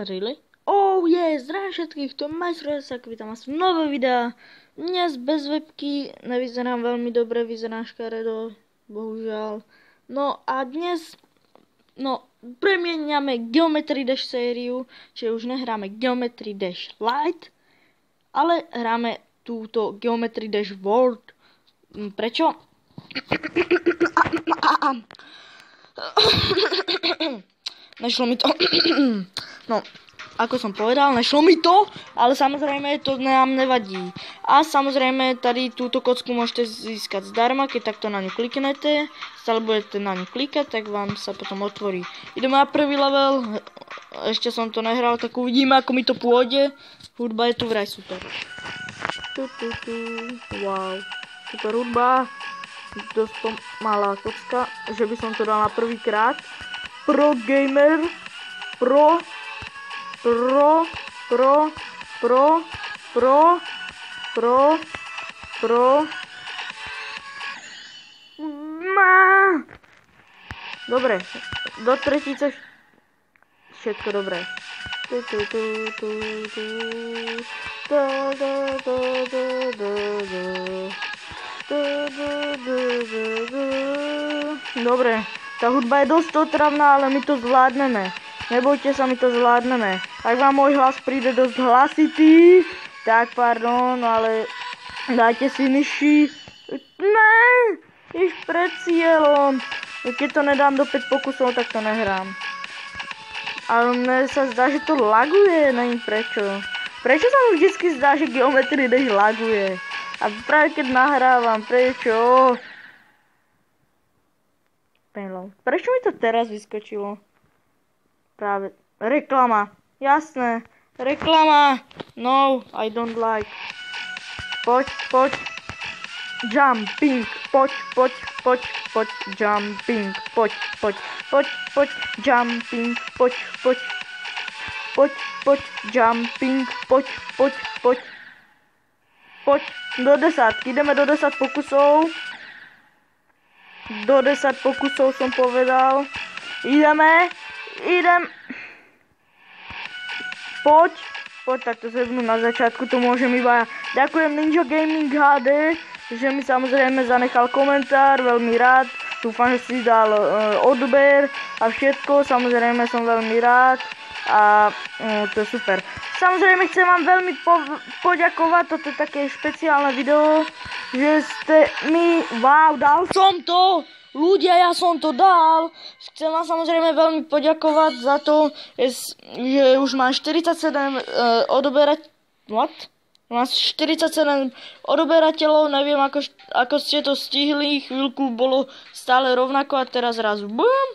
Really? Oh yeah, zdravím všetkých, to je Majstrojsak, vítam vás v nové videa. Dnes bez webky, nevyzerám veľmi dobre, vyzerám škaredo, bohužiaľ. No a dnes, premieňame Geometry Dash sériu, čiže už nehráme Geometry Dash Lite, ale hráme túto Geometry Dash World. Prečo? Nešlo mi to. No, ako som povedal, nešlo mi to, ale samozrejme to nám nevadí. A samozrejme tady túto kocku môžete získať zdarma, keď takto na ňu kliknete. Stále budete na ňu klikať, tak vám sa potom otvorí. Ideme na prvý level. Ešte som to nehral, tak uvidíme, ako mi to pôjde. Hudba je tu vraj super. Wow, super hudba. Dosť malá kocka, že by som to dal na prvýkrát. Pro gamer, pro. Dobre, do tretice všetko dobré. Dobre, tá hudba je dosť otravná, ale my to zvládneme. Nebojte sa, my to zvládneme. Ak vám môj hlas príde dosť hlasitý, tak pardon, ale dajte si nižší. Ne, iš pred cieľom. Keď to nedám do 5 pokusov, tak to nehrám. Ale mne sa zdá, že to laguje, neviem prečo. Prečo sa mi vždycky zdá, že Geometry Dash laguje? A práve keď nahrávam, prečo? Prečo mi to teraz vyskočilo? Práve. Reklama. Jasné. Reklama. No, I don't like. Poď. Jumping. Poď. Jumping. Poď. Jumping. Poď. Jumping. Poď. Do 10. Ideme do 10 pokusov. Do 10 pokusov som povedal. Idem. Poď, takto zebnú na začiatku, to môžem iba ja. Ďakujem Ninja Gaming HD, že mi samozrejme zanechal komentár, veľmi rád. Dúfam, že si dal odber a všetko, samozrejme som veľmi rád a to je super. Samozrejme chcem vám veľmi poďakovať, toto je také špeciálne video, že ste mi, wow, dal som to! Ľudia, ja som to dal. Chcem vám samozrejme veľmi poďakovať za to, že už mám 47 Mám 47 odoberateľov, neviem ako ste to stihli, chvíľku bolo stále rovnako a teraz raz bum,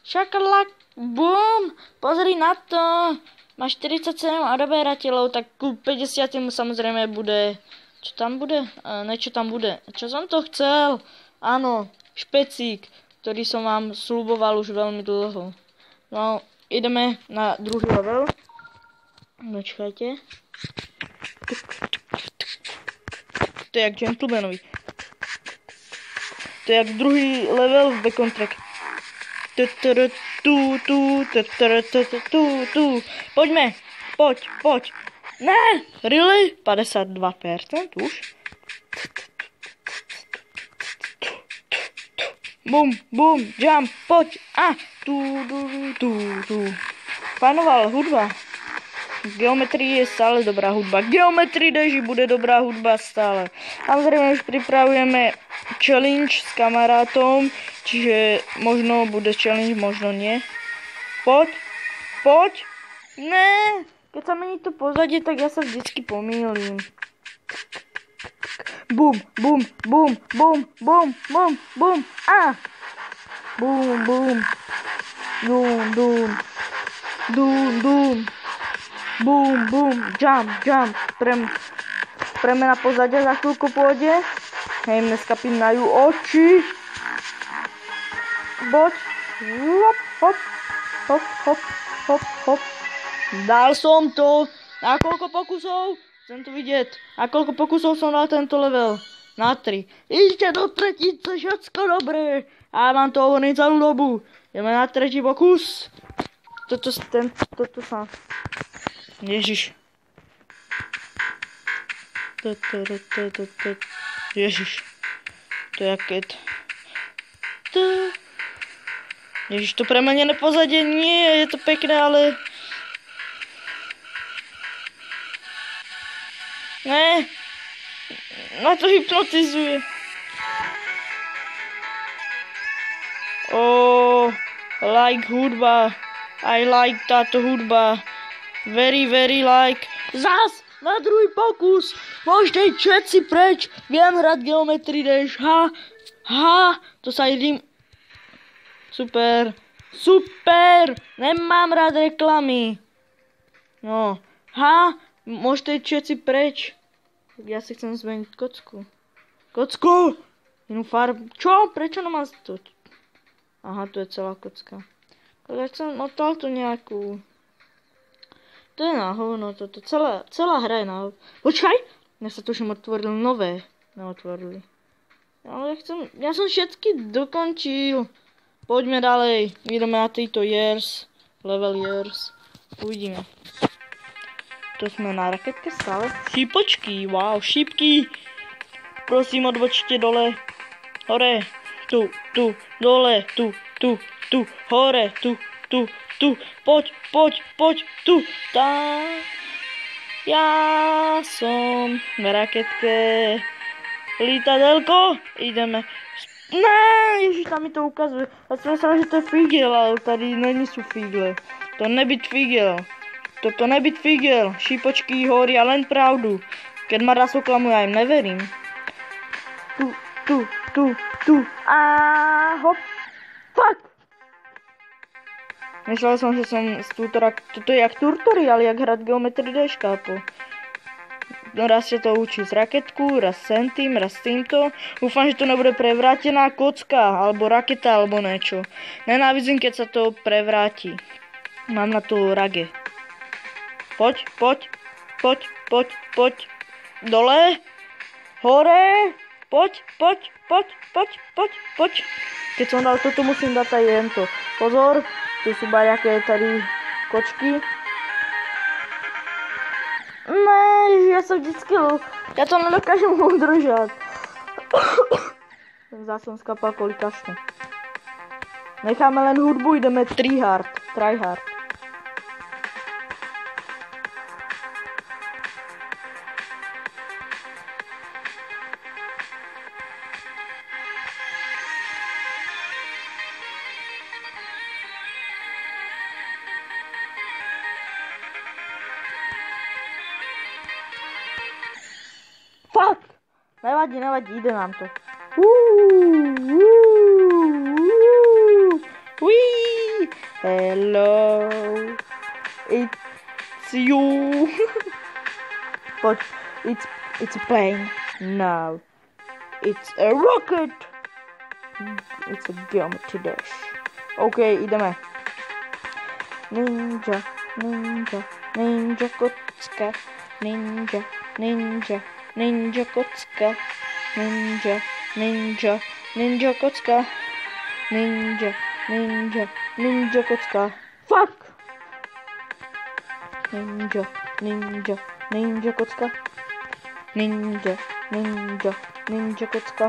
šakalak, bum, pozri na to, má 47 odoberateľov, tak ku 50 samozrejme bude, čo tam bude? Niečo tam bude, čo som to chcel, áno. Špecík, ktorý som vám sľuboval už veľmi dlho. No, ideme na druhý level. Počkajte. To je jak Gentlemanový. To je jak druhý level v Back on Track. Poďme, poď. Ne, really? 52% už. Bum, jump, poď, tu. Panoval hudba. Geometrii je stále dobrá hudba. Geometry Dash bude dobrá hudba stále. Samozrejme už pripravujeme challenge s kamarátom, čiže možno bude challenge, možno nie. Poď. Ne, keď sa mení to pozadie, tak ja sa vždycky pomýlim. Bum. Bum. Jump. Premena pozadia za chvíľku pôjde. Hej, mne skapínajú oči. Boď. Hop. Dal som to. Na koľko pokusov? Chcem to vidieť. A koľko pokusov som dal tento level? Na 3. Ište do tretice, všetko dobré. A mám to hovorím celú dobu. Ideme na tretí pokus. Toto sa Ježiš. Ježiš. To je jaké... Ježiš, to premenené pozadie, nie, je to pekné, ale... Ne. Na to hypnotizuje. Like hudba. I like táto hudba. Very, very like. Zas! Na druhý pokus! Môžete ísť všetci preč! Viem hrať Geometry Dash. To sa idím... Super. Super! Nemám rád reklamy. No. Môžete ísť všetci preč. Ja si chcem zmeniť kocku. Kocku! Inú farbu. Čo? Prečo nemám to? Aha, tu je celá kocka. Ja chcem odtiaľto nejakú... To je na hovno toto. Celá hra je na hovno. Počkaj! Ja sa tuším otvorili nové. Neotvorili. Ale ja som všetky dokončil. Poďme ďalej. Ideme na týto years. Level years. Uvidíme. To sme na raketke stále. Šípočky. Wow, šípky. Prosím, odbočte dole. Hore. Tu. Dole. Tu. Hore. Tu. Poď. Tu. Tam. Ja som na raketke. Lítadelko. Ideme. Ne, ježiš, tam mi to ukazuje. Ja som myslel, že to je figel, ale tady není sú figle. To nebyť figel. Toto nebyť figel. Šípočky hovoria len pravdu. Keď ma raz oklamujú, ja im neverím. Tu. A hop. Fuck. Myslel som, že som z toto je jak tutoriál, jak hrať Geometry Dash, kápo. Raz sa to učí z raketku, raz sem tým, raz s týmto. Dúfam, že to nebude prevrátená kocka, alebo raketa, alebo niečo. Nenávidím, keď sa to prevráti. Mám na to rage. Poď. Dole. Hore. Poď. Keď som dal toto, musím dať aj jento. Pozor, tu sú bajaké tady kočky. Ne, ja som vždycky ja to nedokážem udržať. Zase som skapal kvôli kašnu. Necháme len hudbu, ideme tryhard. Fuck! Nevadí, ide nám to. Hello, it's you. But it's a plane. No, it's a rocket. It's a Geometry Dash. OK, ideme. Ninja kocka. Ninja kocka. Ninja kocka. Ninja kocka. Fuck! Ninja kocka. Ninja kocka. Ninja kocka.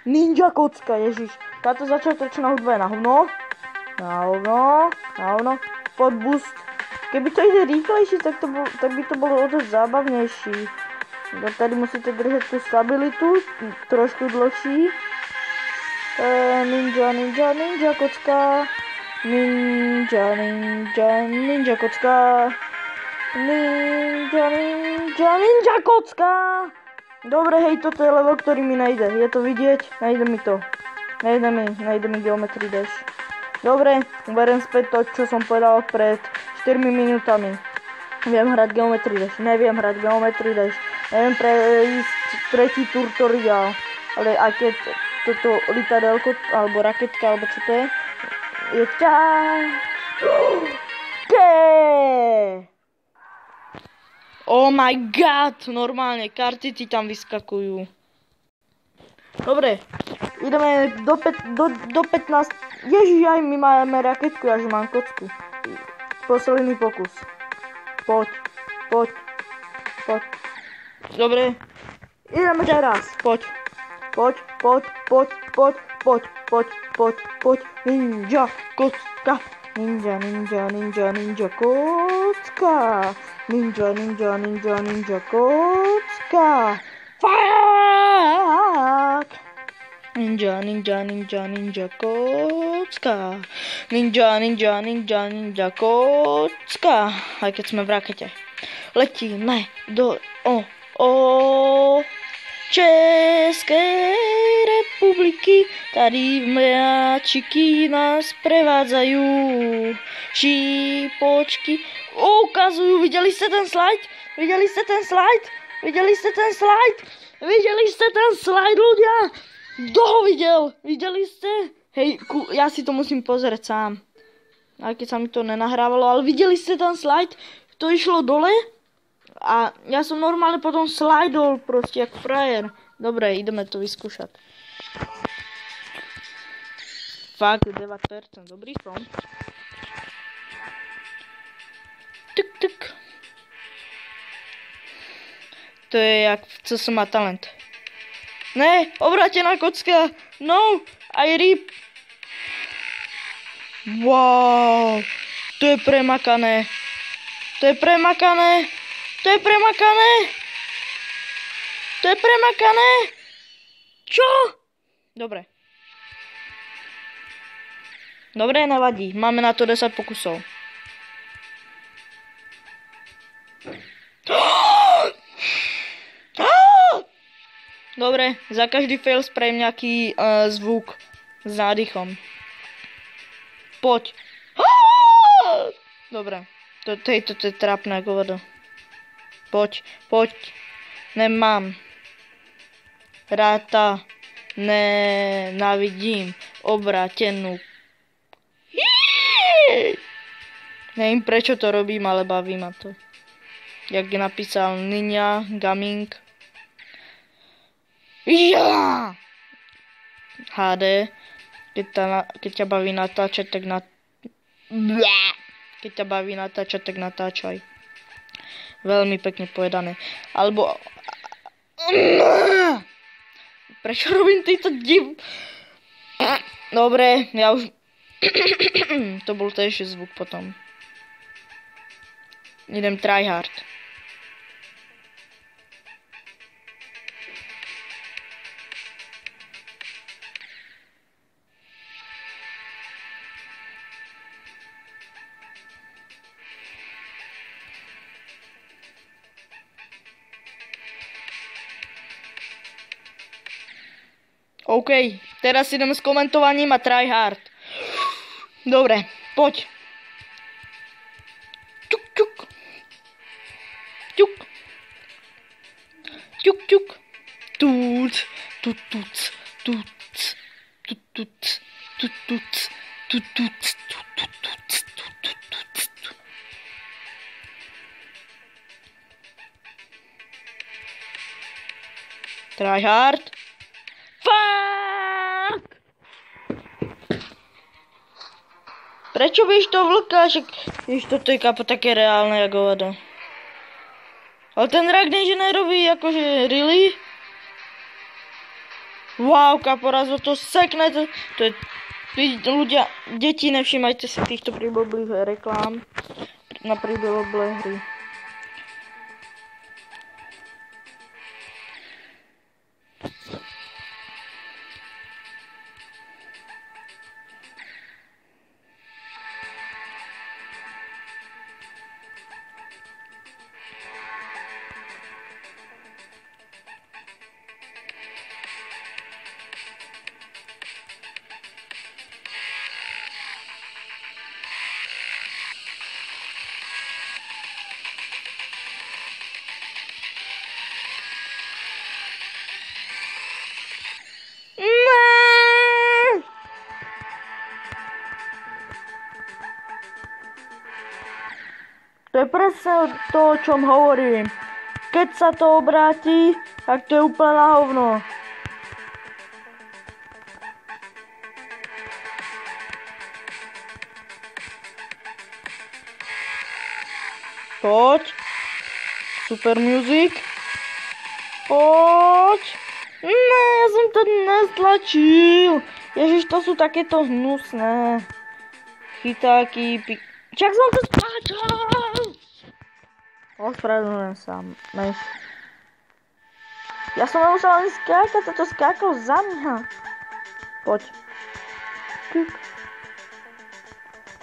Ninja kocka, ježiš. Táto začiatočná hudba je na hovno. Pod boost. Keby to ide rýchlejšie, tak by to bolo o dosť zábavnejší. Tady musíte držať tú stabilitu, trošku dlhší. Ninja kocka. Ninja kocka. Ninja kocka. Dobre, hej, toto je level, ktorý mi nejde. Je to vidieť? Nejde mi to. Nejde mi Geometry Dash. Dobre, uberiem späť to, čo som povedal pred 4 minútami. Viem hrať Geometry Dash. Neviem hrať Geometry Dash. Neviem prejsť tretí tutoriál. Ale aj keď toto litadelko, alebo raketka, alebo čo to je Oh my god, normálne, karty ti tam vyskakujú. Dobre, Ideme do 15. Ježiš, aj my máme raketku, ja že mám kocku. Posledný pokus. Poď. Dobre. Ideme teraz. Poď. Ninja kocka. Ninja kocka. Ninja kocka. Fuck. Ninja kocka. Ninja kocka. Aj keď sme v rakete. Letíme do Českej republiky. Tady mňačiky nás prevádzajú. Šípočky ukazujú. Videli ste ten slajd? Videli ste ten slajd, ľudia? Kto ho videl? Videli ste? Hej, ja si to musím pozrieť sám. Aj keď sa mi to nenahrávalo, ale videli ste ten slajd? To išlo dole a ja som normálne potom slajdol proste jak frajer. Dobre, ideme to vyskúšať. Fakt, 9%, dobrý som. Tuk. To je jak co má talent. Ne, obrátená kocka. No, aj rýb. Wow, to je premakané. Čo? Dobre, nevadí. Máme na to 10 pokusov. Dobre, za každý fail spravím nejaký zvuk s nádychom. Poď. Dobre, to je trápne ako voda. Poď. Nemám. Ráta. Nenávidím obrátenú. Neviem prečo to robím, ale baví ma to. Jak napísal Ninja Gaming. Ja! HD. Keď ťa baví natáčať, tak Keď ťa baví natáčať, tak natáčaj. Veľmi pekne povedané. Alebo... Prečo robím týto div... Dobre, ja už... To bol tiež zvuk potom. Idem tryhard. OK, teraz idem s komentovaním a tryhard. Dobre, poď. Ťuk. Tryhard. Fuck! Prečo víš to vlka? Víš, toto je kapo také reálne ako voda. Ale ten rak že nerobí akože really? Wow, kapo raz to sekne. To je... Ľudia, deti, nevšimajte si týchto príblblých reklám na príblblé hry. To je presne to, o čom hovorím. Keď sa to obráti, tak to je úplne na hovno. Poď. Super music. Poď. Ne, ja som to nestlačil. Ježiš, to sú takéto hnusné. Chytáky, Čak som to spáčal. Ospravedlňujem sa. Ja som nemusel ani skákať, toto skákal za mňa. Poď. Tuk.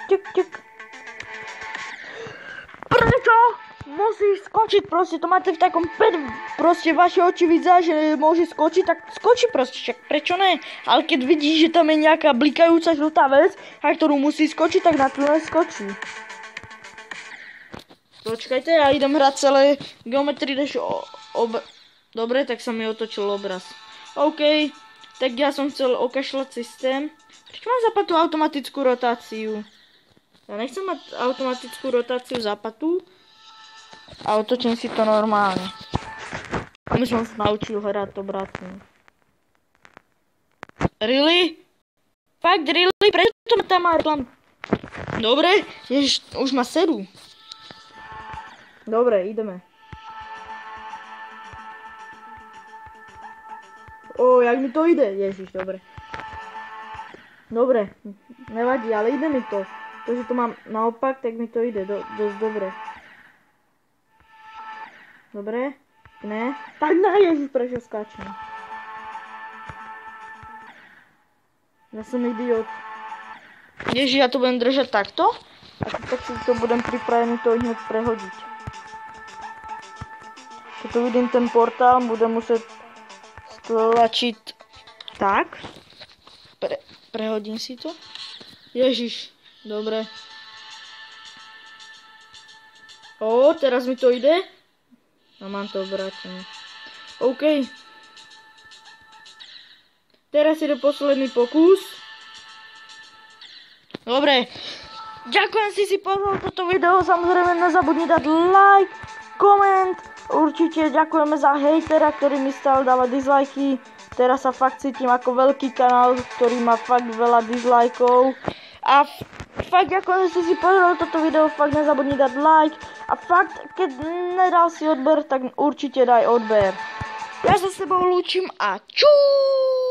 Tuk, tuk. Prečo? Musíš skočiť proste, to máte v takom proste vaše oči vidia, že môže skočiť, tak skočí proste, však prečo ne? Ale keď vidíš, že tam je nejaká blikajúca žltá vec, a ktorú musí skočiť, tak na tú neskočí. Počkajte, ja idem hrať celé Geometry Dash Dobre, tak sa mi otočil obraz. OK, tak ja som chcel okašľať systém. Prečo mám zapatú automatickú rotáciu? Ja nechcem mať automatickú rotáciu zapatú. A otočím si to normálne. A my som sa naučil hrať to obratne. Really? Fakt, really? Prečo to tam má reklam? Dobre, ježiš, už ma serú. Dobre, ideme. Jak mi to ide? Ježiš, dobre. Dobre, nevadí, ale ide mi to. To, že to mám naopak, tak mi to ide dosť dobre. Dobre? Ne? Tak ne, ježiš, prečo skáčem? Ja som idiot. Ježiš, ja to budem držať takto? A tak si to budem pripravený to hneď prehodiť. Keď tu vidím ten portál, budem musieť stlačiť tak. Prehodím si to. Ježiš, dobre. Teraz mi to ide. A mám to obrátené. OK. Teraz ide posledný pokus. Dobre. Ďakujem si pozrel toto video. Samozrejme nezabudni dať like, koment. Určite ďakujeme za hejtera, ktorý mi stále dáva dislajky. Teraz sa fakt cítim ako veľký kanál, ktorý má fakt veľa dislajkov. A fakt ďakujem, že si pozrel toto video, fakt nezabudni dať like. A fakt, keď nedal si odber, tak určite daj odber. Ja sa s tebou lúčim a čau!